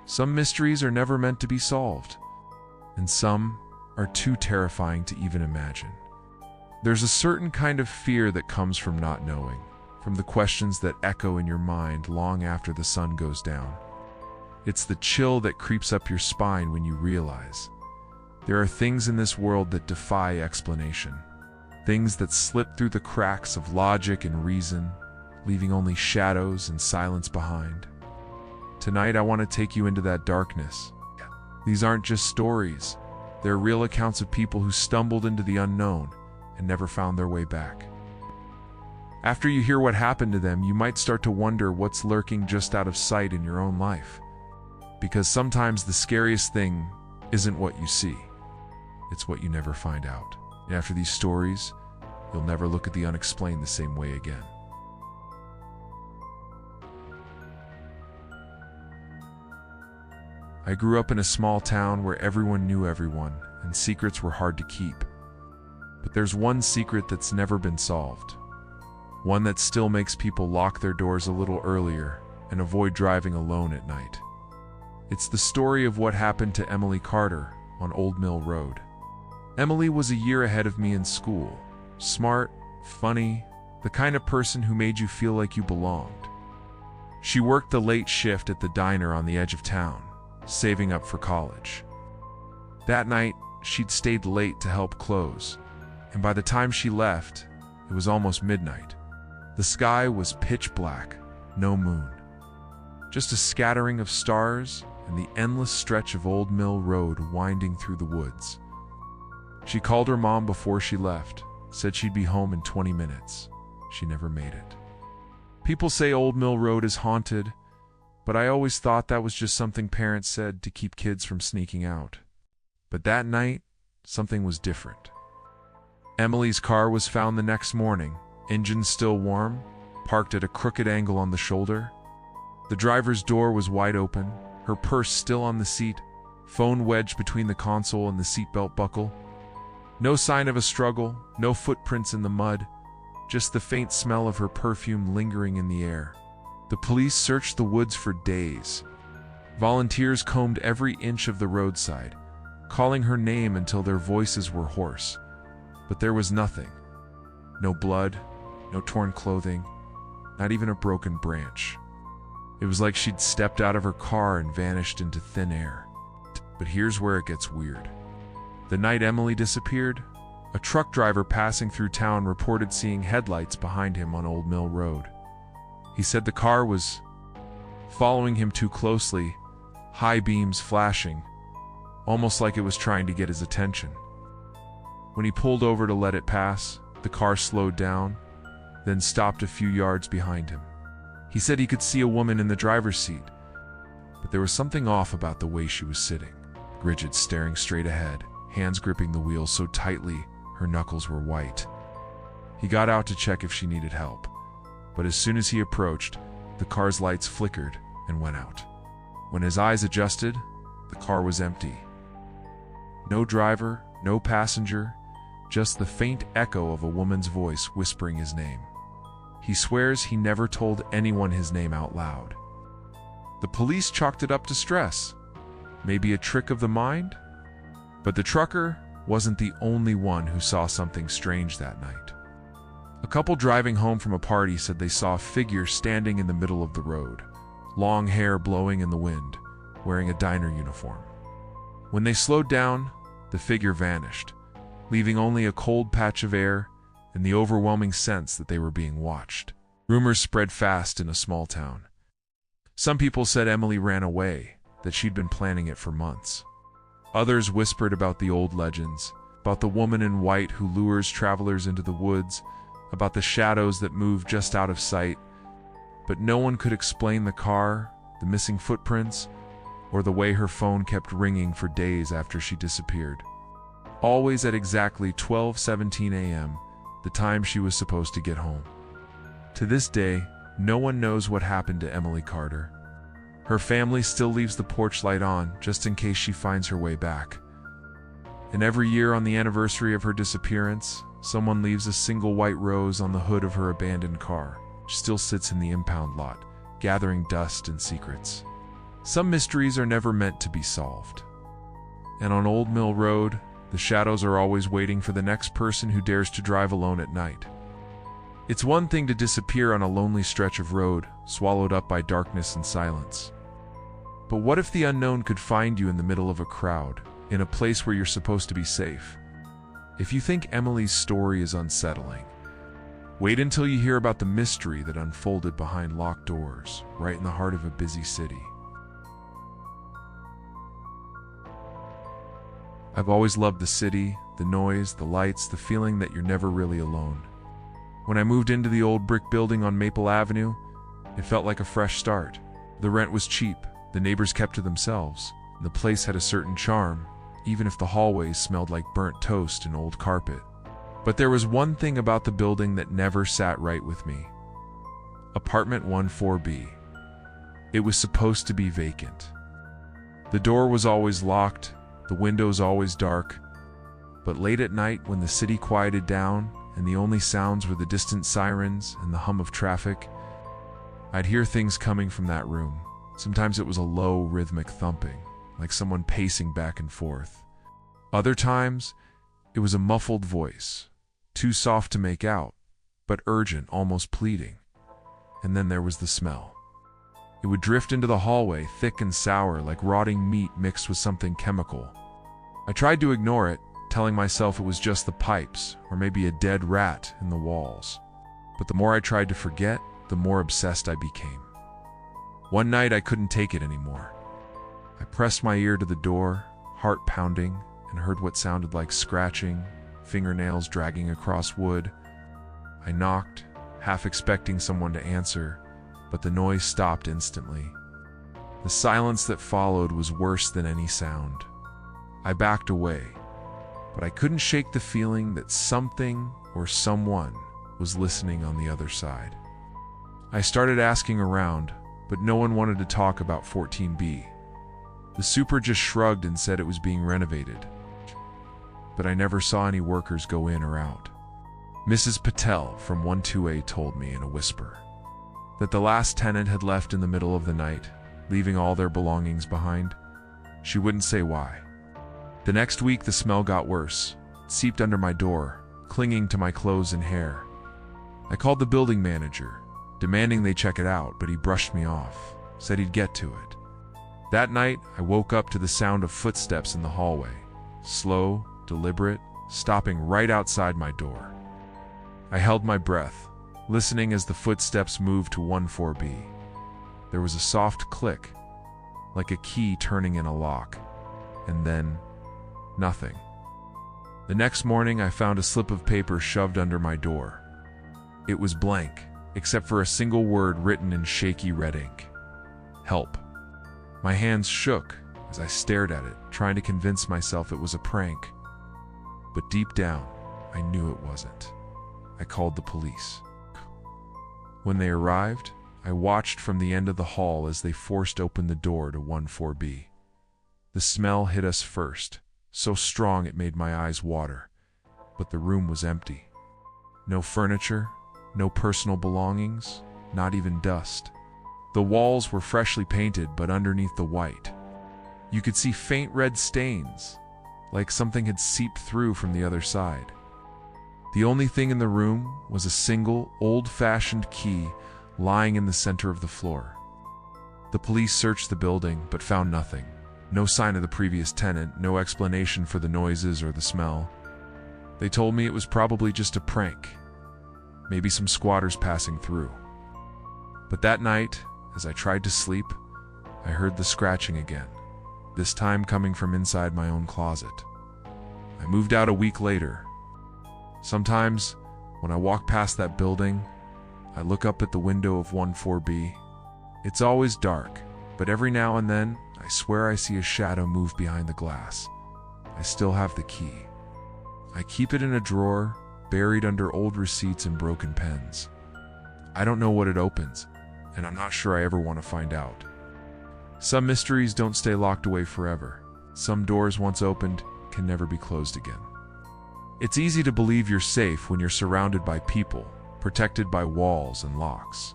Some mysteries are never meant to be solved, and some are too terrifying to even imagine. There's a certain kind of fear that comes from not knowing, from the questions that echo in your mind long after the sun goes down. It's the chill that creeps up your spine when you realize there are things in this world that defy explanation, things that slip through the cracks of logic and reason, leaving only shadows and silence behind. Tonight I want to take you into that darkness. These aren't just stories, they're real accounts of people who stumbled into the unknown and never found their way back. After you hear what happened to them, you might start to wonder what's lurking just out of sight in your own life. Because sometimes the scariest thing isn't what you see, it's what you never find out. And after these stories, you'll never look at the unexplained the same way again. I grew up in a small town where everyone knew everyone, and secrets were hard to keep. But there's one secret that's never been solved. One that still makes people lock their doors a little earlier and avoid driving alone at night. It's the story of what happened to Emily Carter on Old Mill Road. Emily was a year ahead of me in school. Smart, funny, the kind of person who made you feel like you belonged. She worked the late shift at the diner on the edge of town, saving up for college. That night, she'd stayed late to help close, and by the time she left, it was almost midnight. The sky was pitch black, no moon. Just a scattering of stars and the endless stretch of Old Mill Road winding through the woods. She called her mom before she left, said she'd be home in 20 minutes. She never made it. People say Old Mill Road is haunted, but I always thought that was just something parents said to keep kids from sneaking out. But that night, something was different. Emily's car was found the next morning, engine still warm, parked at a crooked angle on the shoulder. The driver's door was wide open, her purse still on the seat, phone wedged between the console and the seatbelt buckle. No sign of a struggle, no footprints in the mud, just the faint smell of her perfume lingering in the air. The police searched the woods for days. Volunteers combed every inch of the roadside, calling her name until their voices were hoarse. But there was nothing. No blood, no torn clothing, not even a broken branch. It was like she'd stepped out of her car and vanished into thin air. But here's where it gets weird. The night Emily disappeared, a truck driver passing through town reported seeing headlights behind him on Old Mill Road. He said the car was following him too closely, high beams flashing, almost like it was trying to get his attention. When he pulled over to let it pass, the car slowed down, then stopped a few yards behind him. He said he could see a woman in the driver's seat, but there was something off about the way she was sitting, rigid, staring straight ahead, hands gripping the wheel so tightly her knuckles were white. He got out to check if she needed help, but as soon as he approached, the car's lights flickered and went out. When his eyes adjusted, the car was empty. No driver, no passenger, just the faint echo of a woman's voice whispering his name. He swears he never told anyone his name out loud. The police chalked it up to stress, maybe a trick of the mind? But the trucker wasn't the only one who saw something strange that night. A couple driving home from a party said they saw a figure standing in the middle of the road, long hair blowing in the wind, wearing a diner uniform. When they slowed down, the figure vanished, leaving only a cold patch of air and the overwhelming sense that they were being watched. Rumors spread fast in a small town. Some people said Emily ran away, that she'd been planning it for months. Others whispered about the old legends, about the woman in white who lures travelers into the woods, about the shadows that move just out of sight. But no one could explain the car, the missing footprints, or the way her phone kept ringing for days after she disappeared. Always at exactly 12:17 a.m., the time she was supposed to get home. To this day, no one knows what happened to Emily Carter. Her family still leaves the porch light on just in case she finds her way back. And every year on the anniversary of her disappearance, someone leaves a single white rose on the hood of her abandoned car, which still sits in the impound lot, gathering dust and secrets. Some mysteries are never meant to be solved. And on Old Mill Road, the shadows are always waiting for the next person who dares to drive alone at night. It's one thing to disappear on a lonely stretch of road, swallowed up by darkness and silence. But what if the unknown could find you in the middle of a crowd, in a place where you're supposed to be safe? If you think Emily's story is unsettling, wait until you hear about the mystery that unfolded behind locked doors, right in the heart of a busy city. I've always loved the city, the noise, the lights, the feeling that you're never really alone. When I moved into the old brick building on Maple Avenue, it felt like a fresh start. The rent was cheap, the neighbors kept to themselves, and the place had a certain charm, even if the hallways smelled like burnt toast and old carpet. But there was one thing about the building that never sat right with me. Apartment 14B. It was supposed to be vacant. The door was always locked, the windows always dark, but late at night when the city quieted down and the only sounds were the distant sirens and the hum of traffic, I'd hear things coming from that room. Sometimes it was a low, rhythmic thumping, like someone pacing back and forth. Other times, it was a muffled voice, too soft to make out, but urgent, almost pleading. And then there was the smell. It would drift into the hallway, thick and sour, like rotting meat mixed with something chemical. I tried to ignore it, telling myself it was just the pipes, or maybe a dead rat in the walls. But the more I tried to forget, the more obsessed I became. One night I couldn't take it anymore. I pressed my ear to the door, heart pounding, and heard what sounded like scratching, fingernails dragging across wood. I knocked, half expecting someone to answer, but the noise stopped instantly. The silence that followed was worse than any sound. I backed away, but I couldn't shake the feeling that something or someone was listening on the other side. I started asking around, but no one wanted to talk about 14B. The super just shrugged and said it was being renovated. But I never saw any workers go in or out. Mrs. Patel from 12A told me in a whisper that the last tenant had left in the middle of the night, leaving all their belongings behind. She wouldn't say why. The next week the smell got worse. It seeped under my door, clinging to my clothes and hair. I called the building manager, demanding they check it out, but he brushed me off, said he'd get to it. That night, I woke up to the sound of footsteps in the hallway, slow, deliberate, stopping right outside my door. I held my breath, listening as the footsteps moved to 14B. There was a soft click, like a key turning in a lock, and then nothing. The next morning, I found a slip of paper shoved under my door. It was blank, except for a single word written in shaky red ink. Help. My hands shook as I stared at it, trying to convince myself it was a prank. But deep down, I knew it wasn't. I called the police. When they arrived, I watched from the end of the hall as they forced open the door to 14B. The smell hit us first, so strong it made my eyes water. But the room was empty. No furniture, no personal belongings, not even dust. The walls were freshly painted, but underneath the white, you could see faint red stains, like something had seeped through from the other side. The only thing in the room was a single, old-fashioned key lying in the center of the floor. The police searched the building, but found nothing. No sign of the previous tenant, no explanation for the noises or the smell. They told me it was probably just a prank, maybe some squatters passing through. But that night, as I tried to sleep, I heard the scratching again, this time coming from inside my own closet. I moved out a week later. Sometimes, when I walk past that building, I look up at the window of 14B. It's always dark, but every now and then, I swear I see a shadow move behind the glass. I still have the key. I keep it in a drawer, buried under old receipts and broken pens. I don't know what it opens, and I'm not sure I ever want to find out. Some mysteries don't stay locked away forever. Some doors once opened can never be closed again. It's easy to believe you're safe when you're surrounded by people, protected by walls and locks.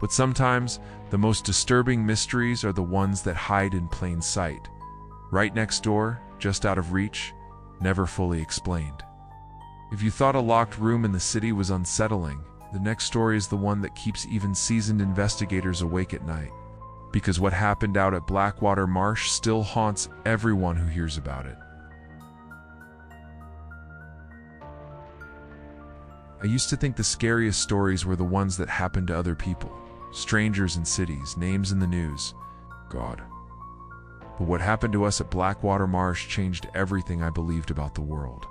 But sometimes, the most disturbing mysteries are the ones that hide in plain sight. Right next door, just out of reach, never fully explained. If you thought a locked room in the city was unsettling, the next story is the one that keeps even seasoned investigators awake at night. Because what happened out at Blackwater Marsh still haunts everyone who hears about it. I used to think the scariest stories were the ones that happened to other people. Strangers in cities, names in the news. God. But what happened to us at Blackwater Marsh changed everything I believed about the world.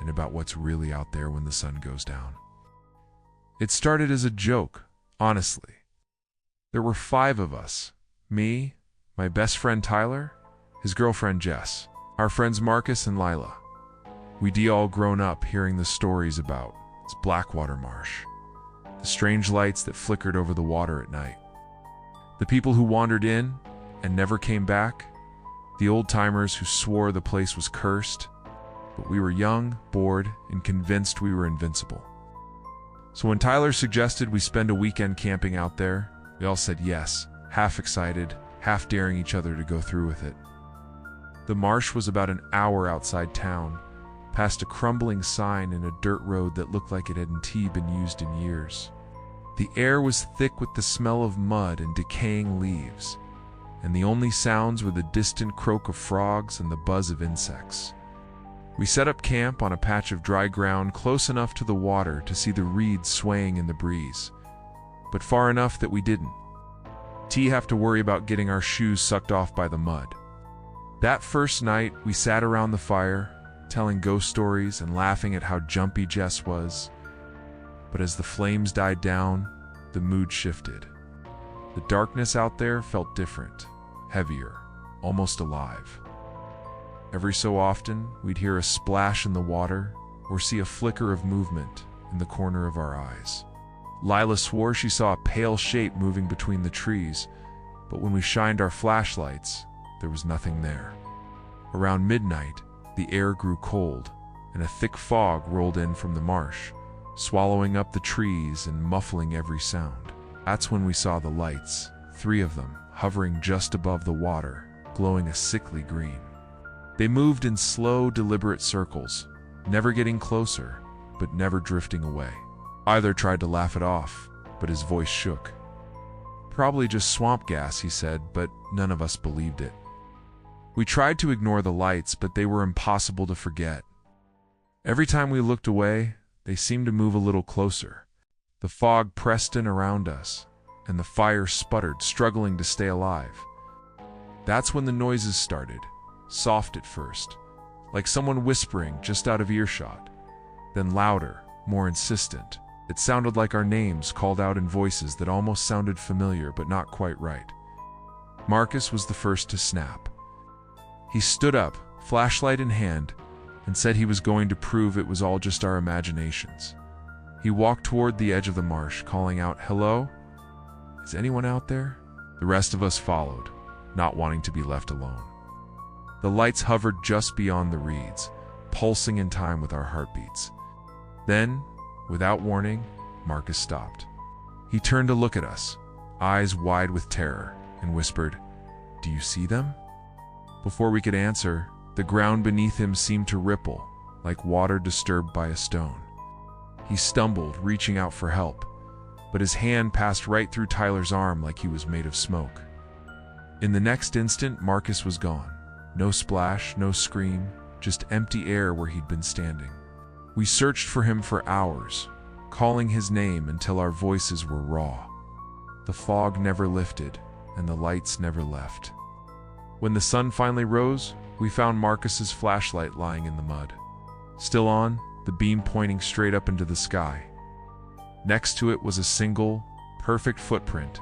And about what's really out there when the sun goes down. It started as a joke, honestly. There were 5 of us. Me, my best friend Tyler, his girlfriend Jess, our friends Marcus and Lila. We'd all grown up hearing the stories about this Blackwater Marsh. The strange lights that flickered over the water at night. The people who wandered in and never came back. The old-timers who swore the place was cursed. But we were young, bored, and convinced we were invincible. So when Tyler suggested we spend a weekend camping out there, we all said yes, half excited, half daring each other to go through with it. The marsh was about an hour outside town, past a crumbling sign in a dirt road that looked like it hadn't been used in years. The air was thick with the smell of mud and decaying leaves, and the only sounds were the distant croak of frogs and the buzz of insects. We set up camp on a patch of dry ground close enough to the water to see the reeds swaying in the breeze, but far enough that we didn't have to worry about getting our shoes sucked off by the mud. That first night, we sat around the fire, telling ghost stories and laughing at how jumpy Jess was. But as the flames died down, the mood shifted. The darkness out there felt different, heavier, almost alive. Every so often, we'd hear a splash in the water or see a flicker of movement in the corner of our eyes. Lila swore she saw a pale shape moving between the trees, but when we shined our flashlights, there was nothing there. Around midnight, the air grew cold, and a thick fog rolled in from the marsh, swallowing up the trees and muffling every sound. That's when we saw the lights, 3 of them, hovering just above the water, glowing a sickly green. They moved in slow, deliberate circles, never getting closer, but never drifting away. Either tried to laugh it off, but his voice shook. Probably just swamp gas, he said, but none of us believed it. We tried to ignore the lights, but they were impossible to forget. Every time we looked away, they seemed to move a little closer. The fog pressed in around us, and the fire sputtered, struggling to stay alive. That's when the noises started, soft at first, like someone whispering just out of earshot, then louder, more insistent. It sounded like our names called out in voices that almost sounded familiar but not quite right. Marcus was the first to snap. He stood up, flashlight in hand, and said he was going to prove it was all just our imaginations. He walked toward the edge of the marsh, calling out, "Hello? Is anyone out there?" The rest of us followed, not wanting to be left alone. The lights hovered just beyond the reeds, pulsing in time with our heartbeats. Then, without warning, Marcus stopped. He turned to look at us, eyes wide with terror, and whispered, "Do you see them?" Before we could answer, the ground beneath him seemed to ripple, like water disturbed by a stone. He stumbled, reaching out for help, but his hand passed right through Tyler's arm like he was made of smoke. In the next instant, Marcus was gone. No splash, no scream, just empty air where he'd been standing. We searched for him for hours, calling his name until our voices were raw. The fog never lifted, and the lights never left. When the sun finally rose, we found Marcus's flashlight lying in the mud. Still on, the beam pointing straight up into the sky. Next to it was a single, perfect footprint,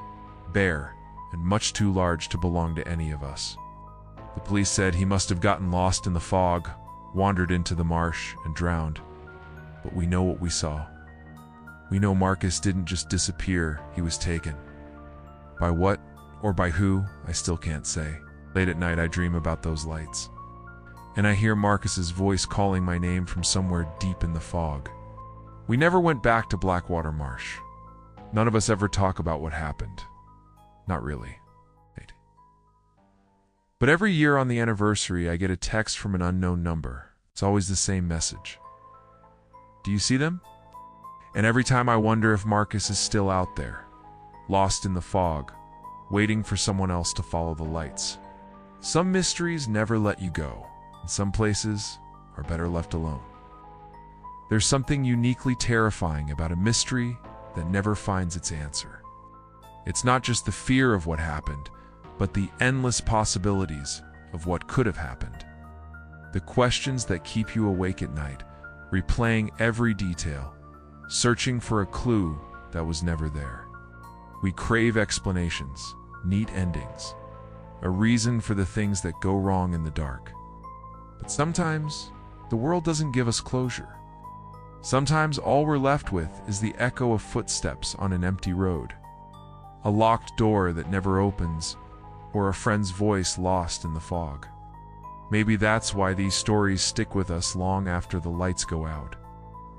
bare, and much too large to belong to any of us. The police said he must have gotten lost in the fog, wandered into the marsh, and drowned. But we know what we saw. We know Marcus didn't just disappear, he was taken. By what, or by who, I still can't say. Late at night I dream about those lights. And I hear Marcus's voice calling my name from somewhere deep in the fog. We never went back to Blackwater Marsh. None of us ever talk about what happened. Not really. Right. But every year on the anniversary, I get a text from an unknown number. It's always the same message. Do you see them? And every time I wonder if Marcus is still out there, lost in the fog, waiting for someone else to follow the lights. Some mysteries never let you go, and some places are better left alone. There's something uniquely terrifying about a mystery that never finds its answer. It's not just the fear of what happened, but the endless possibilities of what could have happened. The questions that keep you awake at night, replaying every detail, searching for a clue that was never there. We crave explanations, neat endings, a reason for the things that go wrong in the dark. But sometimes, the world doesn't give us closure. Sometimes all we're left with is the echo of footsteps on an empty road, a locked door that never opens, or a friend's voice lost in the fog. Maybe that's why these stories stick with us long after the lights go out.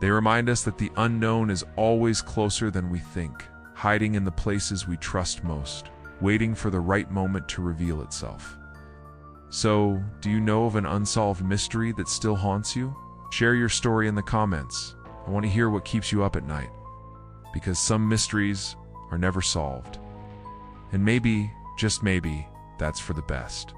They remind us that the unknown is always closer than we think, hiding in the places we trust most, waiting for the right moment to reveal itself. So, do you know of an unsolved mystery that still haunts you? Share your story in the comments. I want to hear what keeps you up at night, because some mysteries are never solved. And maybe, just maybe, that's for the best.